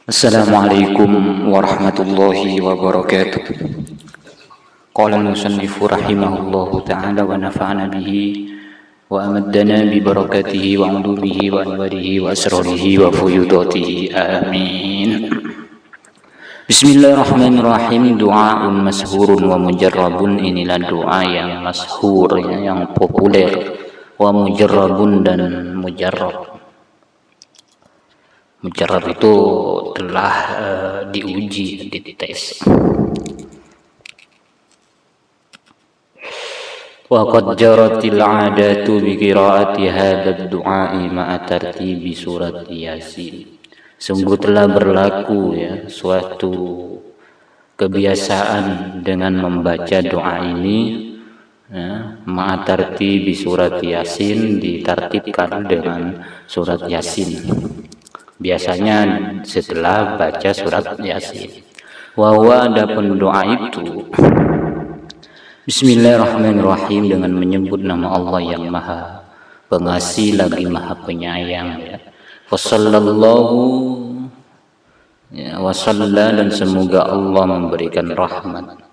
Assalamualaikum warahmatullahi wabarakatuh. Qala al-musannifu rahimahullahu ta'ala wa nafa'ana bihi wa amaddana bi barakatihi wa ulumihi wa anwarihi wa asrarihi wa fuyudatihi. Amin. Bismillahirrahmanirrahim. Du'aun mashhurun wa mujarrabun. Inilah doa yang mashhur, yang populer, wa mujarrabun dan mujarrab. Mujarrab itu telah diuji, dites. Wa qad jaratil 'adatu bi qiraati hadzal du'a'i ma'a tartibi surat Yasin. Sungguh telah berlaku suatu kebiasaan dengan membaca doa ini ma'a tartibi surat Yasin, ditartibkan dengan surat Yasin. Biasanya setelah baca surat Yasin. Wa huwa, adapun doa itu, Bismillahirrahmanirrahim, dengan menyebut nama Allah yang Maha Pengasih lagi Maha Penyayang. Wassallallahu wa shalla, dan semoga Allah memberikan rahmat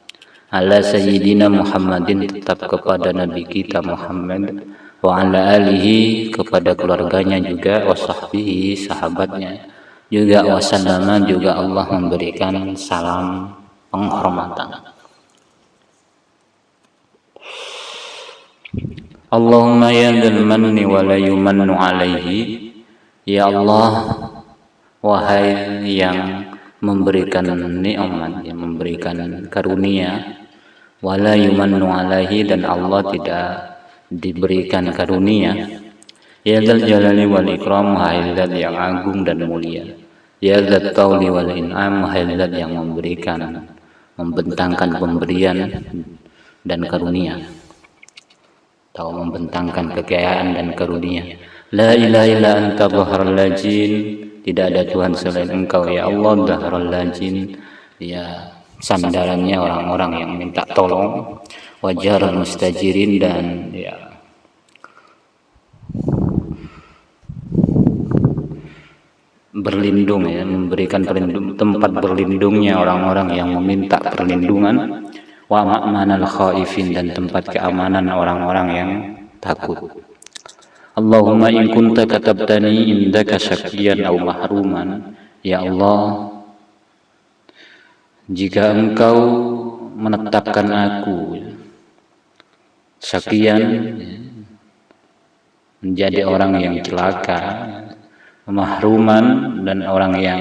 ala sayyidina Muhammadin, tetap kepada Nabi kita Muhammad, wa ala alihi, kepada keluarganya juga, wa sahbihi, sahabatnya juga, wa sallama, juga Allah memberikan salam penghormatan. Allahumma ya dzal manni wa la yumannu alaihi, ya Allah, wahai yang memberikan nikmat, yang memberikan karunia, wa la yumannu alaihi, dan Allah tidak diberikan karunia. Ya dzal jalali wal ikram, wahai zat yang agung dan mulia. Ya dzat tauli wal in'am, wahai zat yang memberikan, membentangkan pemberian dan karunia, atau membentangkan kekayaan dan karunia. La ilaha illa anta dhahrul lajin, tidak ada Tuhan selain Engkau ya Allah. Dhahrul lajin, ya sandarannya orang-orang yang minta tolong. Wajar mustajirin, dan berlindung, memberikan tempat berlindungnya orang-orang yang meminta perlindungan. Wa ma'manal khaifin, dan tempat keamanan orang-orang yang takut. Allahumma in kunta katabtani indaka syaqiyan aw mahruman, ya Allah, jika Engkau menetapkan aku syaqiyan, menjadi orang yang celaka, mahruman, dan orang yang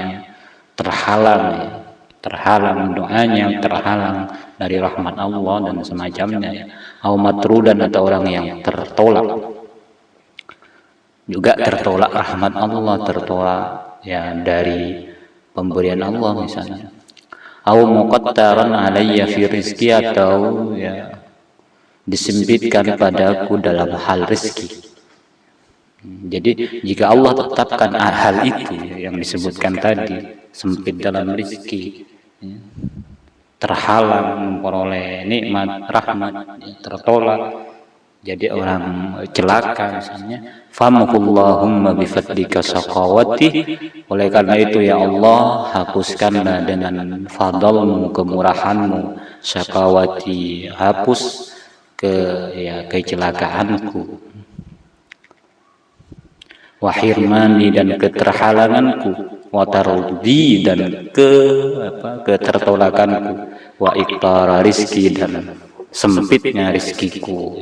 terhalang, terhalang doanya, terhalang dari rahmat Allah dan semacamnya, au matrudan, atau orang yang tertolak, juga tertolak rahmat Allah, tertolak dari pemberian Allah misalnya. Au muqattaran alayya fi rizki, atau disempitkan padaku dalam hal rezeki. Jadi jika Allah tetapkan hal itu yang disebutkan tadi, sempit dalam rezeki, terhalang memperoleh nikmat, rahmat, tertolak, jadi orang celaka misalnya, famhullahumma bifadlika saqawati, oleh karena itu ya Allah, hapuskanlah dengan fadlmu, kemurahanmu, saqawati, hapus kecelakaanku, wahirmani, dan keterhalanganku, watarudi, dan ketertolakanku, wa iktara rizki, dan sempitnya rizkiku,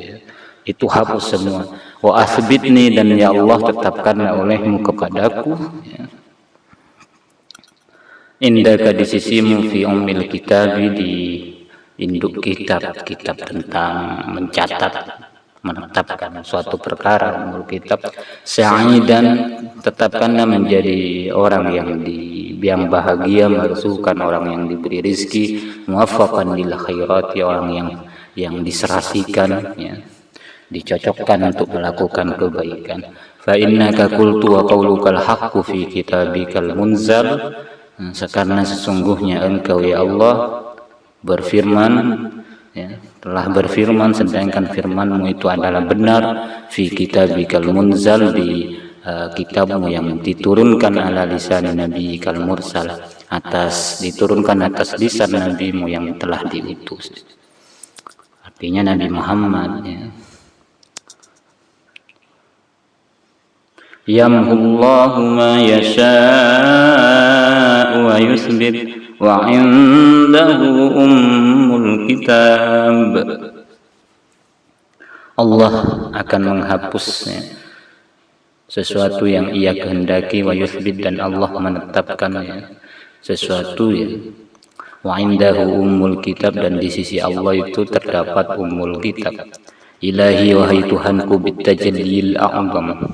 itu hapus semua. Wa asbitni, dan ya Allah, tetapkanlah olehmu kepadaku, indaka, di sisimu, fi ummil kitabi, di induk kitab tentang mencatat, menetapkan suatu perkara, umul kitab, sa'idan, tetapkanlah menjadi orang yang bahagia, marzukan, orang yang diberi rezeki, muwaffaqan lil khairati, orang yang diserasikan, dicocokkan untuk melakukan kebaikan. Fa innaka qultu wa qaulukal haqqu fi kitabikal munzal, karena sesungguhnya Engkau ya Allah berfirman, telah berfirman, sedangkan firman-Mu itu adalah benar, fi kitabikal munzal, di kitabmu yang diturunkan ala lisan Nabi kal mursal, diturunkan atas lisan nabimu yang telah diutus. Artinya Nabi Muhammad, ya. Yamhullahu ma yasha'u wa yusbit wa indahu ummul kitab. Allah akan menghapus, ya, sesuatu yang ia kehendaki, wa yusbit, dan Allah menetapkan, ya, sesuatu, ya. Wa indahu ummul kitab, dan di sisi Allah itu terdapat ummul kitab. Ilahi, wahai Tuhanku, bitajallil a'zam,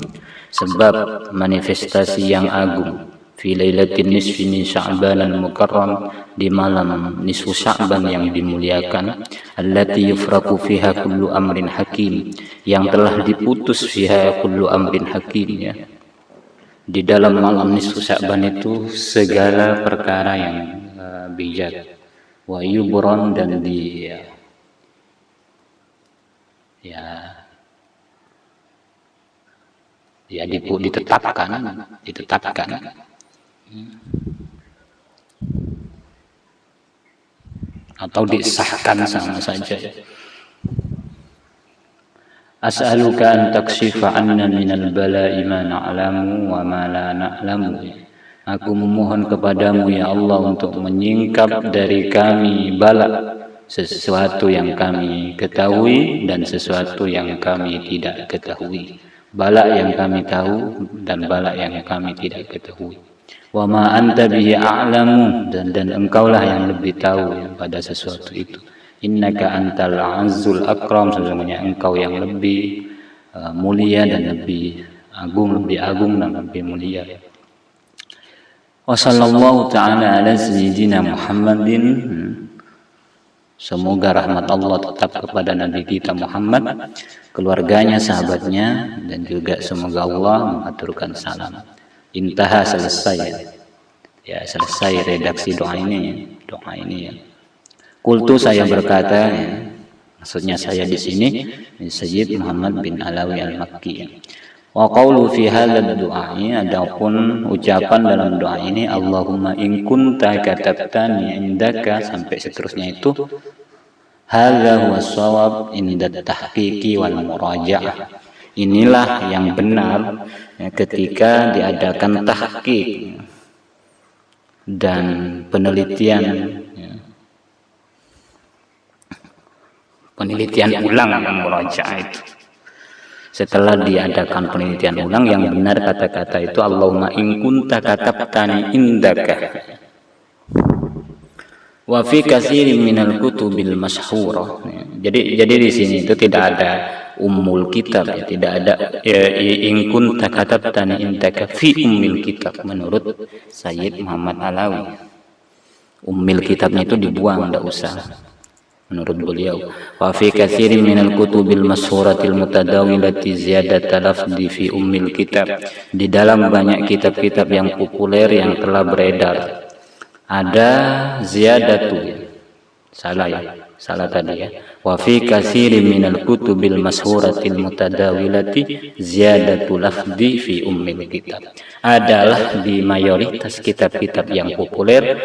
sebab manifestasi yang agung, fi lailatin nisfi min Sya'ban al-mukarram, di malam nisfu Sya'ban yang dimuliakan, allati yufraqu fiha kullu amrin hakim, yang telah diputus fiha kullu amrin hakim, ya. Di dalam malam nisfu Sya'ban itu segala perkara yang bijak, wa yubron, dan ditetapkan atau disahkan sama saja. As'aluka an takshifa anna minal bala'i ma na'lamu wa ma la na'lamu. Aku memohon kepadamu, ya Allah, untuk menyingkap dari kami bala, sesuatu yang kami ketahui dan sesuatu yang kami tidak ketahui. Bala yang kami tahu dan bala yang kami tidak ketahui. Wa ma anta bihi a'lamu, dan engkaulah yang lebih tahu, ya, pada sesuatu itu. Innaka antal azzul akram, sesungguhnya engkau yang lebih mulia dan lebih agung dan lebih mulia. Wa sallallahu ta'ala ala sayyidina Muhammadin. Semoga rahmat Allah tetap kepada Nabi kita Muhammad, keluarganya, sahabatnya, dan juga semoga Allah mengaturkan salam. Intaha, selesai, ya, selesai redaksi doa ini, ya. Qultu, saya berkata, ya, maksudnya saya di sini, Sayyid Muhammad bin Alawi al-Makki, ya. Wa qawlu fi hadzal du'ai, adapun ucapan dalam doa ini, Allahumma in kunta katabtani indaka, sampai seterusnya itu, hadza huwa shawab inda tahqiqi wal muraja'ah. Inilah yang benar, ya, ketika diadakan tahqiq dan penelitian, ya, penelitian ulang yang muraja'ah itu. Setelah diadakan penelitian ulang, yang benar kata-kata itu, Allahumma in kunta katabtani indaka. Wa fi katsirin minal kutubil mashhurah. Jadi di sini itu tidak ada ummul kitab, ya, tidak ada in kunta katabtani indaka fi ummil kitab, menurut Sayyid Muhammad Alawi. Ummil kitabnya itu dibuang, tidak usah, menurut beliau. Wa fi katsirin minal kutubil mashhuratil mutadawilati ziyadata lafzi fi ummil kitab. Di dalam banyak kitab-kitab yang populer yang telah beredar ada ziyadatu, salah tadi, ya. Wa fi katsirin minal kutubil mashhuratil mutadawilati ziyadatu lafzi fi ummil kitab. Adalah di mayoritas kitab-kitab yang populer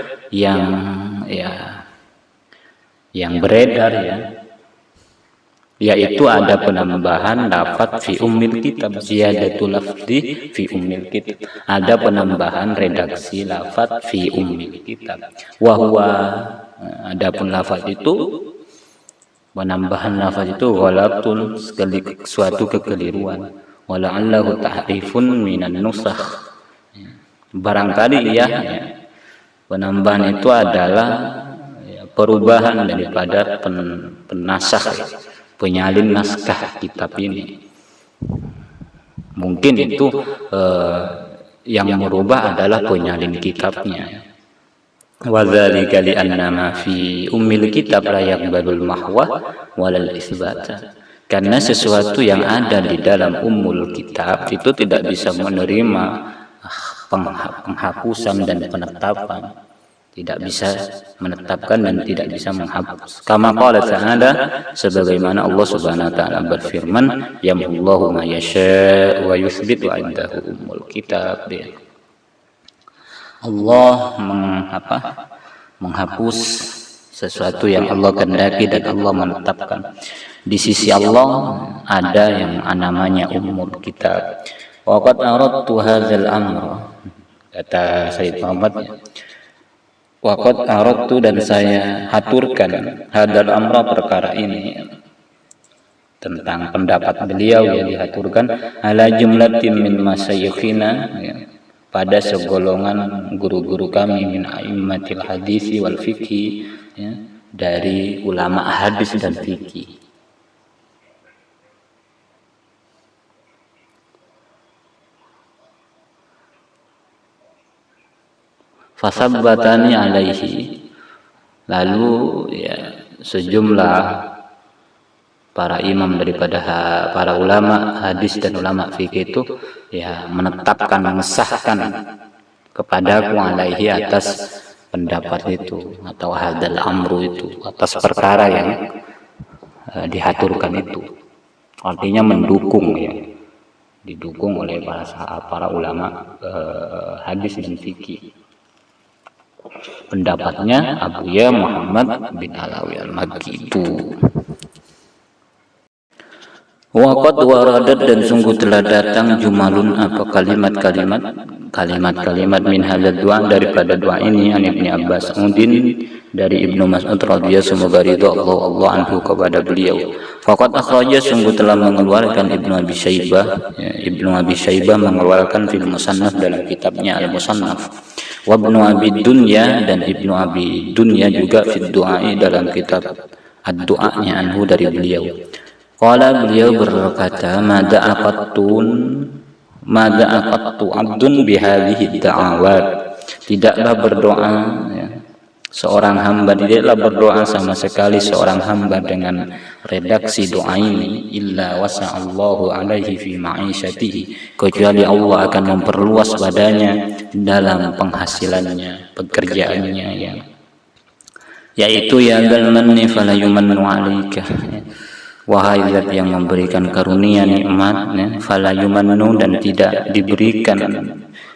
yang beredar, ya, yaitu ada penambahan lafaz fi ummil kitab, ziyadatul lafzi fi ummil kitab, ada penambahan redaksi lafaz fi ummil kitab. Wa huwa, adapun lafaz itu, penambahan lafaz itu, ghalatun, suatu kekeliruan, wa la'allahu tahrifun minan nusakh, barangkali, ya, penambahan itu adalah perubahan daripada penasakh, penyalin naskah kitab ini. Mungkin itu yang merubah adalah penyalin kitabnya. Wa dzalika li anna ma fi ummil kitab la yaqbalul mahwa walal isbata. Karena sesuatu yang ada di dalam ummul kitab itu tidak bisa menerima penghapusan dan penetapan. tidak bisa menetapkan dan tidak bisa menghapus. Kama qala ta'ala, sebagaimana Allah Subhanahu wa taala berfirman, yamhullahu ma yasha wa yuthbit wa indahu ummul kitab. Allah menghapus sesuatu yang Allah kehendaki dan Allah menetapkan. Di sisi Allah ada yang namanya ummul kitab. Wa qad aradtu hadzal amra, kata Sayyid Muhammad, wa qad aradtu, dan saya haturkan hadzal amra, perkara ini, tentang pendapat beliau yang dihaturkan, ala jumlatin min masyayikhina, ya, pada segolongan guru-guru kami, min a'immatil hadisi wal fikhi, ya, dari ulama hadis dan fikih. Fasabbatani alaihi, lalu ya sejumlah para imam daripada para ulama hadis dan ulama fikih itu ya menetapkan, mengesahkan kepadaku alaihi, atas pendapat itu atau hadzal amru itu, atas perkara yang dihaturkan itu. Artinya mendukung, ya, didukung oleh para ulama hadis dan fikih. Pendapatnya Abuya Muhammad bin Alawi al-Makki itu. Waqad waradat, dan sungguh telah datang jumalun, apa kalimat-kalimat min hadzal du'a, daripada doa ini, an Ibnu Abbas Udin, dari Ibnu Mas'ud radhiyallahu, semoga ridha Allah anhu kepada beliau. Faqad akhraja, sungguh telah mengeluarkan Ibnu Abi Syaibah, ya, Ibnu Abi Syaibah mengeluarkan fil Musannaf, dalam kitabnya Al-Musannaf. Wa Ibnu Abi Dunya, dan Ibnu Abi Dunya juga fid du'ai, dalam kitab ad-du'anya anhu, dari beliau. Qala, beliau berkata, mada aqattu abdun bihadhihi da'awat, tidaklah berdoa, ya, seorang hamba, tidaklah berdoa sama sekali seorang hamba dengan redaksi doa ini, illa wasa'allahu alaihi fi ma'isyatihi, kecuali Allah akan memperluas padanya dalam penghasilannya, pekerjaannya, ya, yaitu ya dal manni fala yumannu 'alaika, wahai zat yang memberikan karunia nikmat, ya, fala yumannu, dan tidak diberikan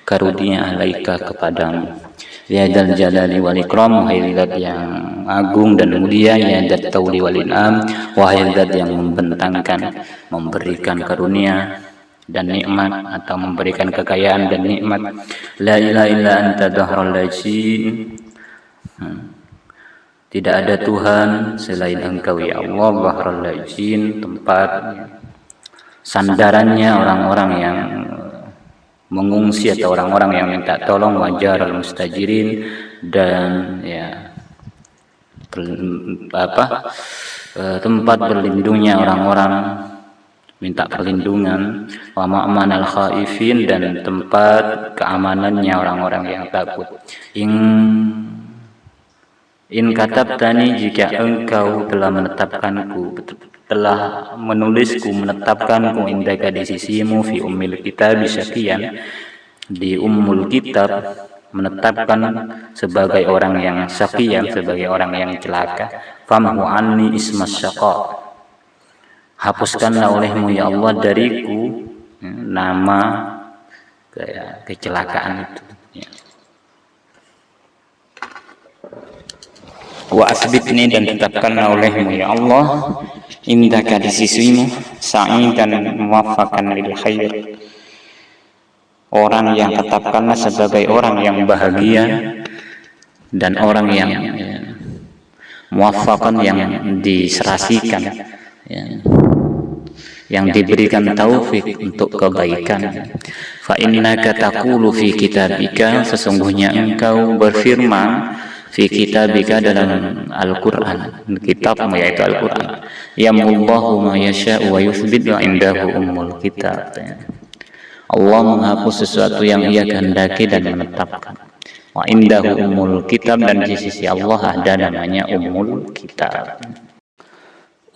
karunia 'alaika kepadamu, ya dal jalali wal ikram, wahai zat yang agung dan mulia, ya dat tauli wal inam, wahai zat yang membentangkan, memberikan karunia dan nikmat, atau memberikan kekayaan dan nikmat. La ilaha illa anta dahral lajin, tidak ada Tuhan selain Engkau, ya Allah, dahral lajin, tempat sandarannya orang-orang yang mengungsi atau orang-orang yang minta tolong, wajar al-mustajirin, dan ya tempat berlindungnya orang-orang minta perlindungan, wa ma'man al-khaifin, dan tempat keamanannya orang-orang yang takut. In katabtani, jika engkau telah menetapkanku, telah menulisku, menetapkanku, indaka di sisimu, fi ummil kitab syaqiyan, di ummul kitab, menetapkan sebagai orang yang syaqiyan, sebagai orang yang celaka, famhu anni ismas syaqa, hapuskanlah olehmu, ya Allah, dariku nama kecelakaan itu, ya. Wa asbitni, dan tetapkanlah olehmu, ya Allah, indaka di sisimu, sa'idan muwaffakan lil khair, orang yang tetapkanlah sebagai orang yang bahagia dan orang yang muwaffakan, yang diserasikan, ya, yang diberikan taufik untuk kebaikan. Fa innaka taqulu fi kitabika, sesungguhnya engkau berfirman, fi kitabika, dalam Al-Quran, kitabmu yaitu Al-Quran, yamullahu ma yasha'u wa yuthbit wa indahu ummul kitab, Allah menghapus sesuatu yang Ia kehendaki dan menetapkan, wa indahu ummul kitab, dan di sisi Allah ada namanya ummul kitab.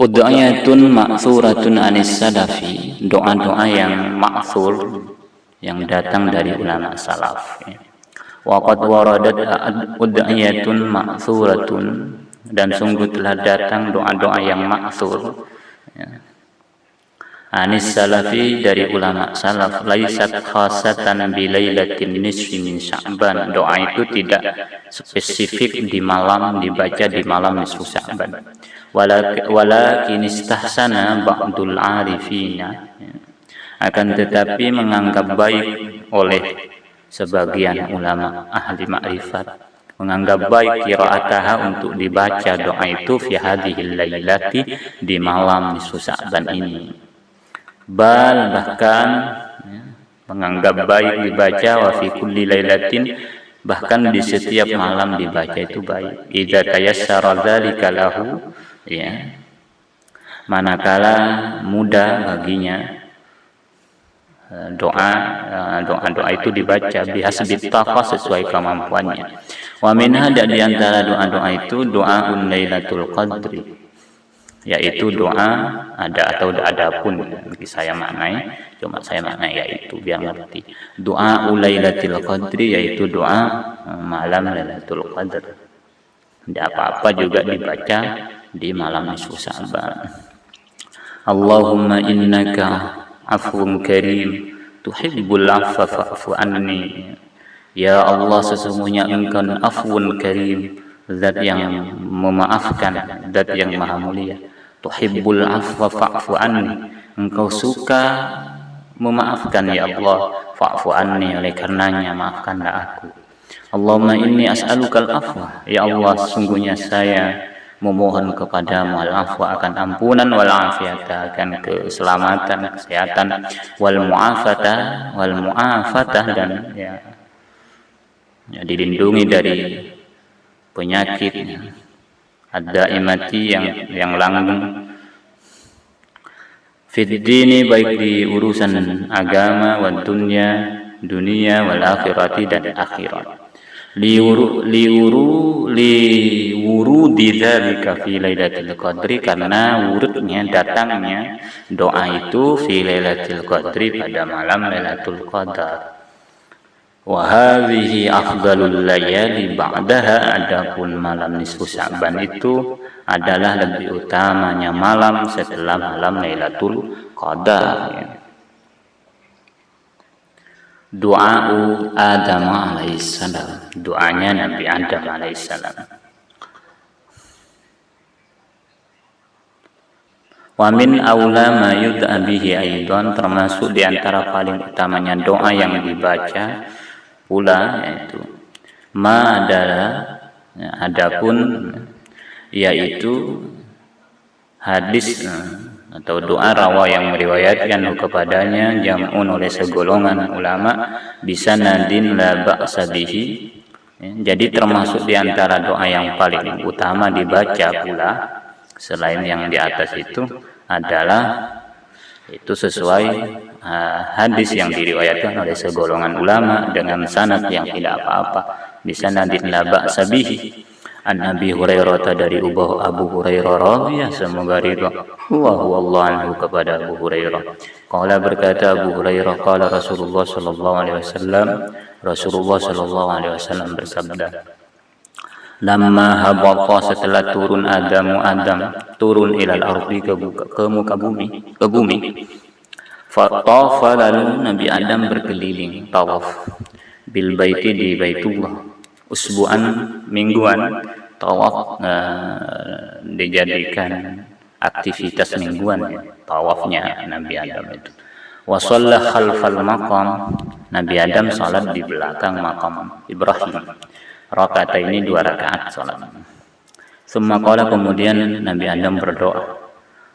Ud'ayatun ma'thuratun anis salafi, doa-doa yang ma'thur, yang datang dari ulama salaf, ya. Wa qad waradat ud'iyatun ma'thuratun, dan sungguh telah datang doa-doa yang ma'thur, ya. Anis salafi, dari ulama salaf, laisat khasatan bi lailatin nisfi min Sya'ban. Doa itu tidak spesifik di malam, dibaca di malam nisfu Sya'ban. Walakin istahsana ba'dul arifina, akan tetapi menganggap baik oleh sebagian ulama ahli ma'rifat, menganggap baik qira'ataha, untuk dibaca doa itu fi hadhil lailati, di malam nisfu Sya'ban ini. Bal, bahkan, ya, menganggap baik dibaca wa fi kulli lailatin, bahkan di setiap malam dibaca itu baik. Idza tayassara dzalika lahu, ya, manakala mudah baginya doa itu dibaca bihasbi taqwa, sesuai kemampuannya. Wa minha, di antara doa-doa itu doaun lailatul qadri, yaitu doa adapun nanti saya maknai, cuma saya maknai yaitu biar ngerti. Doa lailatul qadri, yaitu doa malam lailatul qadar. Tidak apa-apa juga dibaca di malam nisfu Sya'ban. Allahumma innaka afwun karim tuhibbul afwa fa'fu anni. Ya Allah, sesungguhnya Engkau afwun karim, zat yang memaafkan, zat yang maha mulia. Tuhibbul afwa fa'fu anni, Engkau suka memaafkan ya Allah. Fa'fu anni, oleh karenanya maafkanlah aku. Allahumma inni as'alukal afwa, ya Allah, sungguhnya saya memohon kepadamu al-afwa, akan ampunan, wal afiyata, akan keselamatan, kesehatan, wal mu'afata, dan ya dilindungi dari penyakit ad-daimati, yang langgeng. Fid dini, baik di urusan agama, wad dunya, wal akhirati, dan akhirat. Liwurudi dzalika fi lailatul qadri, karena wurudnya, datangnya doa itu fi lailatul qadri, pada malam lailatul qadar. Wa hadhihi afdalul layali ba'daha, adapun malam nisfu Sya'ban itu adalah lebih utamanya malam setelah malam lailatul qadar, ya. Doa Adam alaihissalam, doanya Nabi Adam alaihissalam. Wa min aula ma yud'a bihi aidan, termasuk di antara paling utamanya doa yang dibaca pula, yaitu ma adalah, ya, adapun, yaitu hadis atau doa rawa yang meriwayatkan kepadanya jam'un, oleh segolongan ulama, bisa nadin la ba'sa bihi. Jadi termasuk di antara doa yang paling utama dibaca pula selain yang di atas itu adalah itu sesuai hadis yang diriwayatkan oleh segolongan ulama dengan sanad yang tidak apa-apa, bisa nadin la ba'sa bihi. An Abi Hurairah, dari Abu Hurairah radhiyallahu, semoga ridha Allah anhu, kepada Abu Hurairah. Qala, berkata Abu Hurairah, qala Rasulullah sallallahu alaihi wasallam, Rasulullah sallallahu alaihi wasallam bersabda, lamma habata, setelah turun Adam turun ilal ardi, ke muka bumi, fa tafa, lalu Nabi Adam berkeliling tawaf, bil baiti, di Baitullah, usbu'an, mingguan. Tawaf dijadikan aktivitas mingguan, ya, tawafnya Nabi Adam itu. Wa shalla khalfal maqam, Nabi Adam salat di belakang makam Ibrahim, rakaat ini 2 rakaat salat. Summa qala, kemudian Nabi Adam berdoa,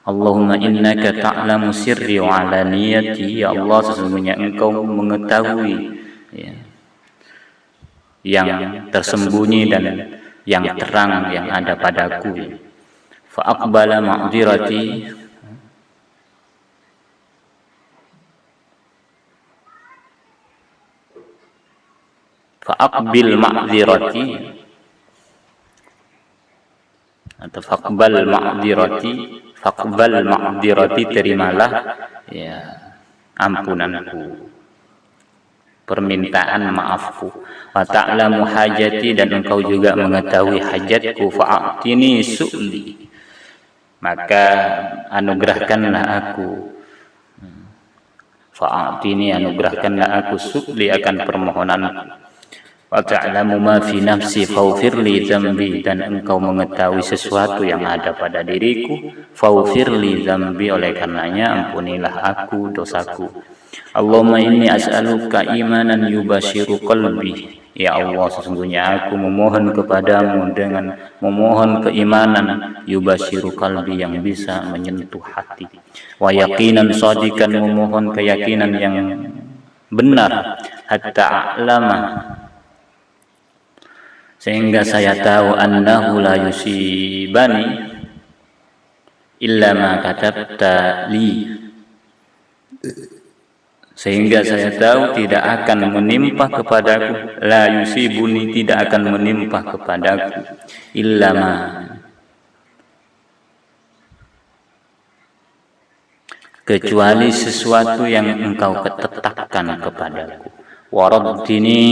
Allahumma innaka ta'lamu sirri wa alaniyati, ya Allah, sesungguhnya Engkau mengetahui, ya, yang tersembunyi dan yang terang yang ada padaku. Fa aqbala ma'dzirati, fa aqbil ma'dzirati, atau faqbal ma'dzirati, terimalah, ya, ampunanku. permintaan maafku. Wa ta'lamu hajati, dan engkau juga mengetahui hajatku. Fa'atini su'li, maka anugerahkanlah aku. Fa'atini, anugerahkanlah aku, su'li, akan permohonanku. Wa ta'lamu ma fi nafsi faghfirli dzambi, dan engkau mengetahui sesuatu yang ada pada diriku. Faghfirli dzambi, oleh karenanya ampunilah aku dosaku. Allahumma inni as'aluka imanan yubashiru qalbi, ya Allah, sesungguhnya aku memohon kepadamu dengan memohon keimanan yubashiru qalbi, yang bisa menyentuh hati. Wa yaqinan shadiqan, memohon keyakinan yang benar. Hatta a'lama, sehingga saya tahu, annahu la yusibani illa ma katabta li, sehingga saya tahu tidak akan menimpa kepadaku, la yusibuni, tidak akan menimpa kepadaku, illa ma, kecuali sesuatu yang engkau tetapkan kepadaku. Waraddini,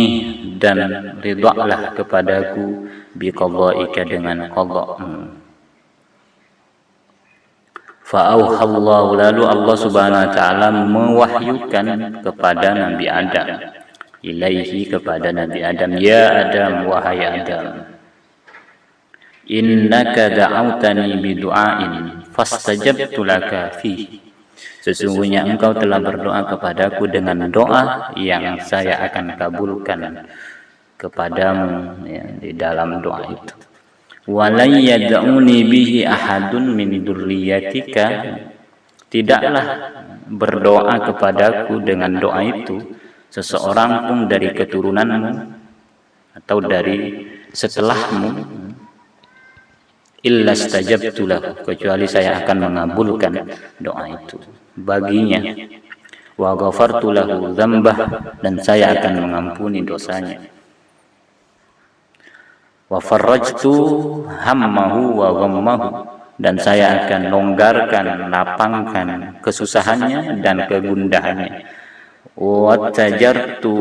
dan ridhalah kepadaku, biqada'ika, dengan qada'mu. Fa'auhallahu, lalu Allah subhanahu wa ta'ala mewahyukan kepada Nabi Adam, ilaihi, kepada Nabi Adam, ya Adam, wahai Adam, innaka da'autani bidu'ain fastajabtu laka fihi, sesungguhnya engkau telah berdoa kepadaku dengan doa yang saya akan kabulkan kepadamu, ya, di dalam doa itu. Walan yad'uni bihi ahadun min dzurriyyatika, tidaklah berdoa kepadaku dengan doa itu seseorang pun dari keturunanmu atau dari setelahmu, illa stajabtu lahu, kecuali saya akan mengabulkan doa itu baginya. Wa ghafartu lahu dzambah, dan saya akan mengampuni dosanya. Wa farrajtu hammahu wa ghammahu, dan saya akan longgarkan, lapangkan kesusahannya dan kegundahannya. Wa tajartu,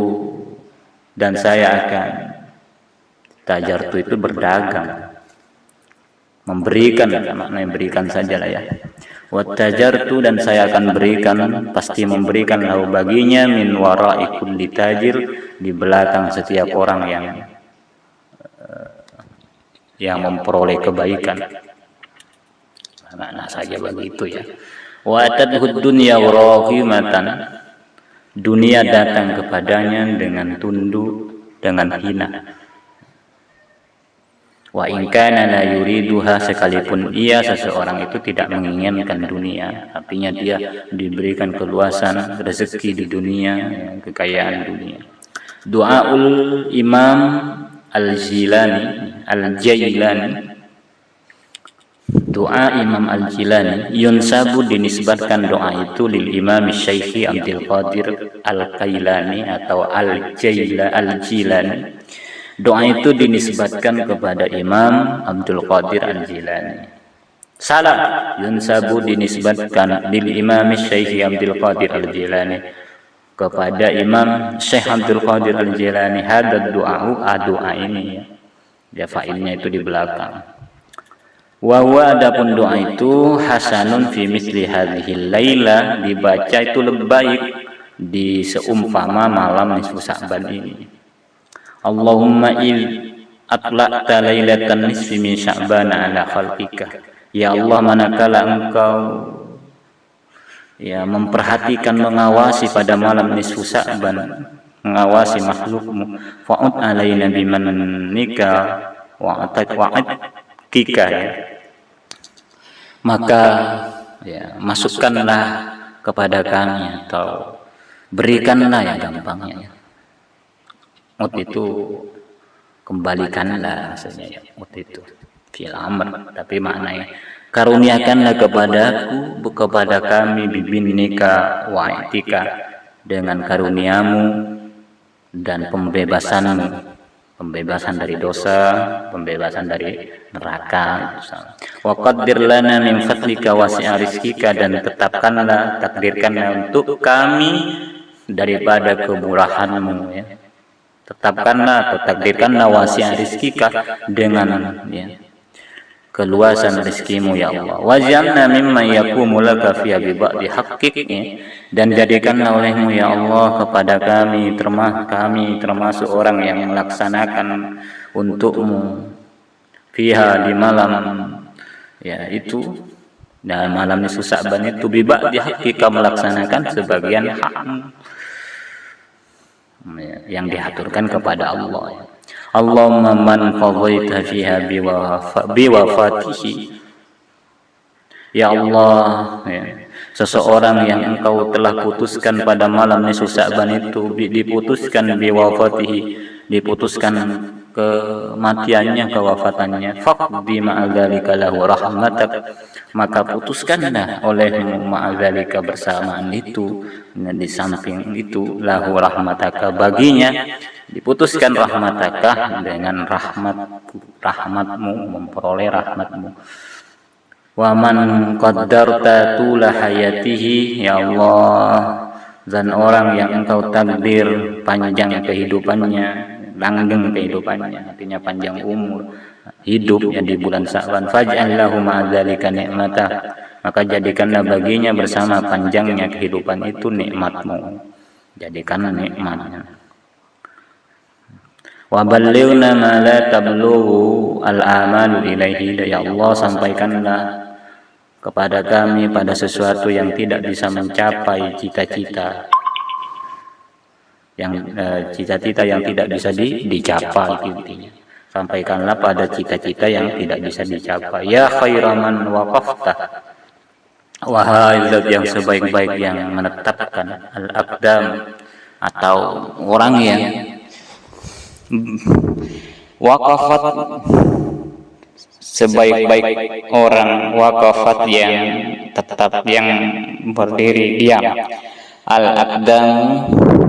dan saya akan, tajartu itu berdagang, memberikan, maknanya berikan sajalah ya. Wa tajartu, dan saya akan berikan, pasti memberikan, lahu baginya, min wara'i kulli tajir, di belakang setiap orang yang memperoleh kebaikan. Makna saja begitu ya. Wa tadhud dunya rahimatan, dunia datang kepadanya dengan tunduk, dengan hina. Wa in kana la yuriduha, sekalipun ia, seseorang itu, tidak menginginkan dunia, artinya dia diberikan keluasan rezeki di dunia, kekayaan dunia. Doaul Imam Al-Jilani, doa Imam Al-Jilani, yunsabu, dinisbatkan doa itu, lil Imam Syekh Abdul Qadir Al-Qailani atau Al-Jilani. Doa itu dinisbatkan kepada Imam Abdul Qadir Al-Jilani. Salah, yunsabu, dinisbatkan lil Imam Syekh Abdul Qadir Al-Jilani, kepada Imam Syekh Abdul Qadir Al-Jilani. Hadad du'a'u, doa ini ya fa'ilnya itu di belakang. Wa huwa, adapun doa itu, hasanun fi misli hadhil laila, dibaca itu lebih baik di seumpama malam nisfu Sya'ban ini. Allahumma id atla'ta lailatan nisfi min Sya'ban ala khalqika, ya Allah, manakala engkau ya memperhatikan, mengawasi pada malam nisfu Sya'ban, mengawasi makhlukmu, fa'ud alaina bimannika wa'atkika, ya, maka ya masukkanlah kepada kami, atau berikanlah, ya gampangnya, mut itu kembalikanlah, maksudnya ya, mut itu fil amr, tapi maknanya karuniakanlah kepadaku, kepada kami, bibinika wa'atika, dengan karuniamu dan pembebasanmu, pembebasan dari dosa, pembebasan dari neraka. Wa qaddir lana min fadlika wasi'a rizqika, dan tetapkanlah, takdirkanlah untuk kami daripada kemurahan-Mu ya. Tetapkanlah atau takdirkanlah wasi'an rizkika dengan ya, keluasan rezekimu ya Allah. Waj'alna mimman yaqumu laka fi ba'di haqqik ya. Dan jadikanlah olehmu ya Allah kepada kami termasuk orang yang melaksanakan untukmu fiha di malam ya itu, dan malam nisfu Sya'ban itu bi ba'di haqqika melaksanakan sebagian hakmu yang diaturkan kepada Allah ya. Allahumma man qadaita fiha biwafatihi ya Allah ya, seseorang yang Engkau telah putuskan pada malam nisfu Sya'ban itu diputuskan biwafatihi, diputuskan kematiannya, kewafatannya, faqdi ma'adzalika lahu rahmatak, maka putuskanlah olehmu ma'adzalika bersamaan itu, di samping itu, lahu rahmataka baginya, diputuskan rahmataka dengan rahmatmu, memperoleh rahmatmu. Wa man qaddarta tula hayatihi ya Allah, dan orang yang Engkau takdir panjang kehidupannya, langgeng kehidupannya, artinya panjang umur hidup ya di bulan Sya'ban, faj'al lahu ma'adzalika ni'matah, maka jadikanlah baginya bersama panjangnya kehidupan itu nikmatmu, jadikan nikmatnya. Wa ballighna ma la tablughu al-amalu ilaihi ya Allah, sampaikanlah kepada kami pada sesuatu yang tidak bisa mencapai cita-cita yang cita-cita yang tidak bisa dicapai intinya. Sampaikanlah pada cita-cita yang tidak bisa dicapai. Ya khairaman waqafta, wahai zat yang sebaik-baik yang menetapkan al-aqdam, atau orang yang waqafat, sebaik-baik orang waqafat yang tetap, yang berdiri diam, al-aqdam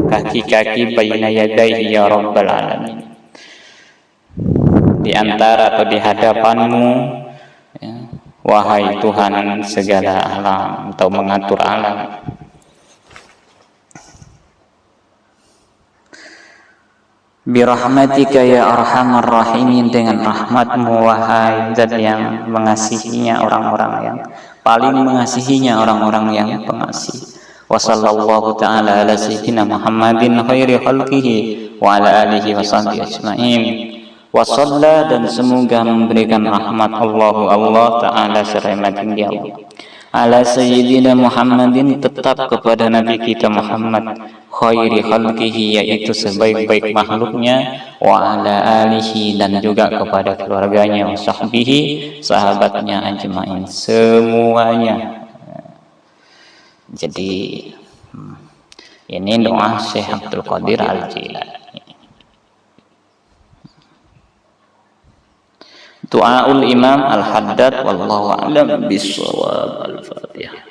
kaki-kaki baina yadaihi ya rabbal alamin, di antara atau di hadapanmu ya, wahai Tuhan segala alam atau mengatur alam. Birahmatika ya arhamar rahimin, dengan rahmatmu wahai zat yang mengasihinya orang-orang yang paling mengasihinya orang-orang yang pengasih. Wa sallallahu ta'ala ala sayyidina Muhammadin khairi khalqihi wa ala alihi wa sahbihi ajma'in. Wa shalla, dan semoga memberikan rahmat Allah ta'ala serahmat tinggi Allah ala sayyidina Muhammadin, tetap kepada Nabi kita Muhammad khairi khalqihi, yaitu sebaik-baik makhluknya, wa ala alihi, dan juga kepada keluarganya, wa sahbihi, sahabatnya ajma'in semuanya. Jadi ini doa Syekh Abdul Qadir Al-Jilani, Du'aul Imam Al-Haddad, wallahu a'lam bishawab. Al-Fatihah.